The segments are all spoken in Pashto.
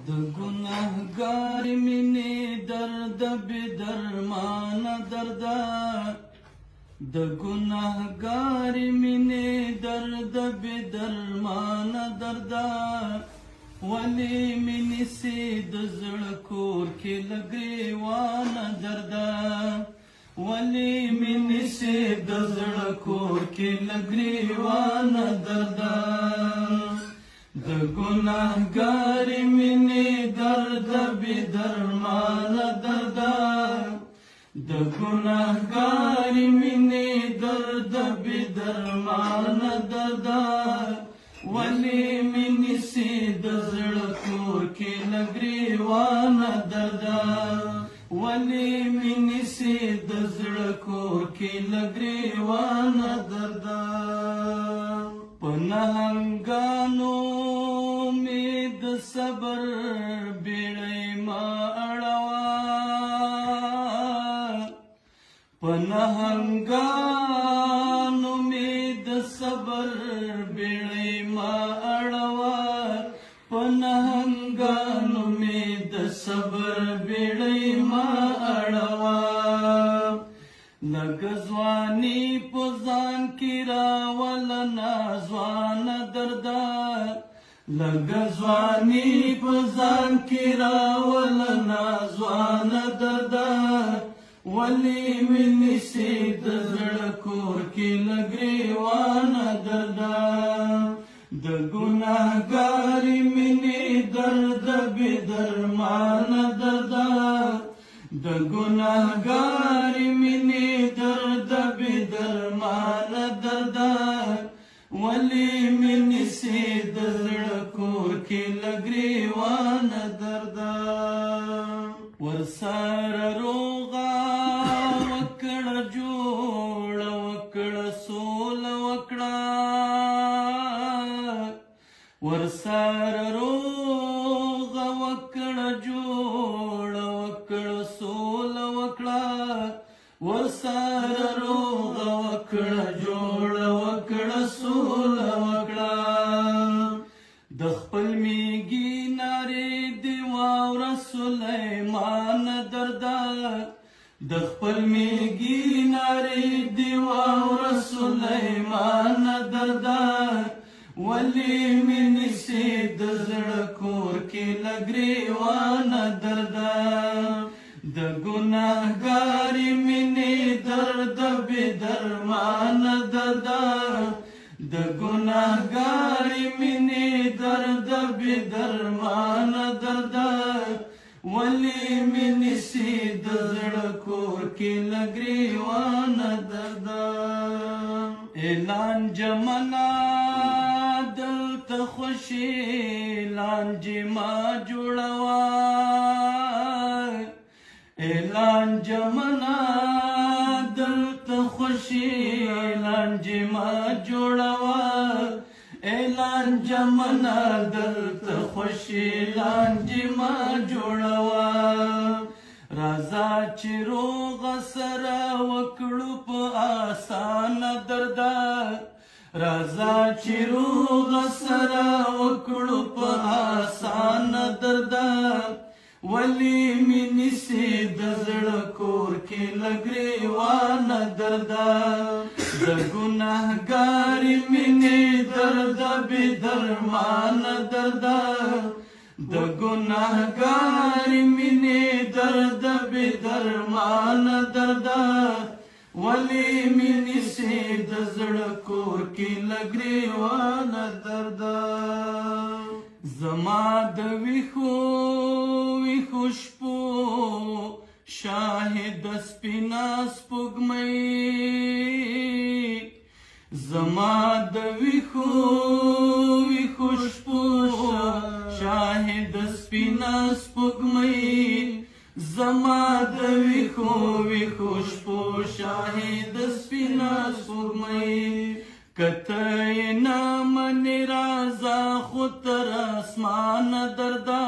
د ګناهګار مینې درد بې درمانه درده د ګناهګار مینې درد بې درمانه درده ولې مې نیسې د زړه کور کې له ګریوانه درده ولې مې نیسې د زړه کور کې له ګریوانه درده د ګناهګار مینې درد بې درمانه درده د ګناهګار مینې درد بې درمانه درده ولې مې نیسې د زړه کور کې له ګریوانه درده ولې مې نیسې د زړه کور کې له ګریوانه درده په نهنګانو مې د صبر بیړۍ مه اړوه په نهنګانو مې د صبر بیړۍ مه اړوه په نهنګانو مې د صبر بیړۍ مه اړوه لږه ځواني په ځان کې راوله ناځوانه درده لږه ځواني په ځان کې راوله ناځوانه درده ولې مې نیسې د زړه کور کې له ګریوانه درده د ګناهګارې مینې درد بې درمانه درده د ګناهګارې مینې درد بې درمانه درده ولې مې نیسې د زړه کور کې له ګریوانه درده ورسره روغه وکړه جوړه وکړه سوله وکړه ورسره روغه وکړه جوړه وکړه سوله وکړه ورسره روغه وکړه جوړه وکړه سوله وکړه د خپل میږي نارې دې واوره سلیمان درده د خپل میږي نارې دې واوره سلیمان درده ولې مې نیسې د زړه کور کې له ګریوانه درده د ګناهګارې مینې درد بې درمانه درده د ګناهګارې مینې درد بې درمانه درده ولې مې نیسې د زړه کور کې له ګریوانه درده اعلان جمنا دلته خوشي لانجې ما جوړوه اعلان جمنا دلته خوشي لانجې ما جوړوه اعلان جمنا دلته خوشي لانجې ما جوړوه راځه چې روغه سره وکړو په اسانه درده راځه چې روغه سره وکړو په اسانه درده ولې مې نیسې د زړه کور کې له ګریوانه درده د ګناهګارې مینې درد بې درمانه درده د ګناهګارې مینې درد بې درمانه درده ولې مې نیسې د زړه کور کې له ګریوانه درده زما د ویښو ویښو شپو شاهد سپینه سپوږمۍ زما د ویښو ویښو شپو شاهد سپینه سپوږمۍ زما د ویښو ویښو شپو شاهد سپینه سپوږمۍ که ته یې نه منې راځه خو تر اسمانه درده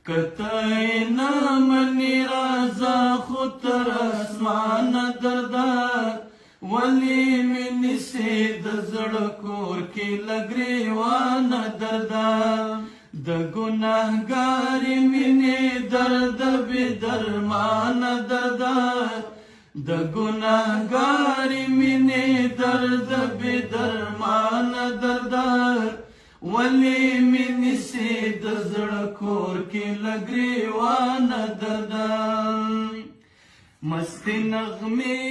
که ته یې نه منې راځه خو تر اسمانه درده ولې مې نیسې د زړه کور کې له ګریوانه درده د ګناهګارې مینې درد بې درمانه درده د ګناهګارې مینې درد بې درمانه درده ولې مې نیسې د زړه کور کې له ګریوانه درده مستې نغمې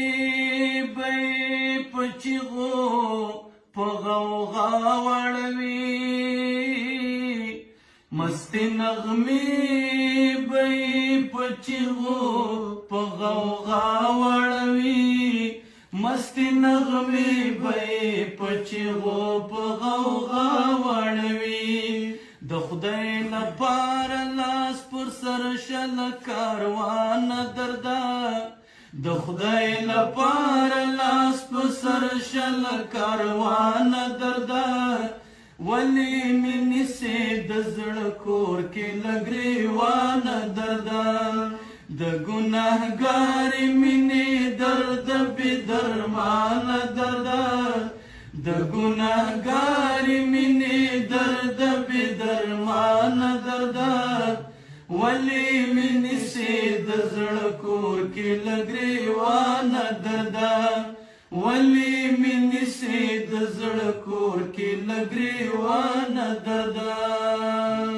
به یې په چیغو په غوغا وړوي مستې نغمې به یې په چیغو په غوغا وړوي مستې نغمې به یې په چیغو په غوغا وړوي د خدای لپاره لاس پر سر شل کاروانه درده د خدای لپاره لاس پر سر شل کاروانه درده ولې مې نیسې د زړه کور کې له ګریوانه درده د ګناهګارې مینې درد بې درمانه درده د ګناهګارې مینې درد بې درمانه درده ولې مې نیسې د زړه کور کې له ګریوانه درده ولې مې نیسې د زړه کور کې له ګریوانه درده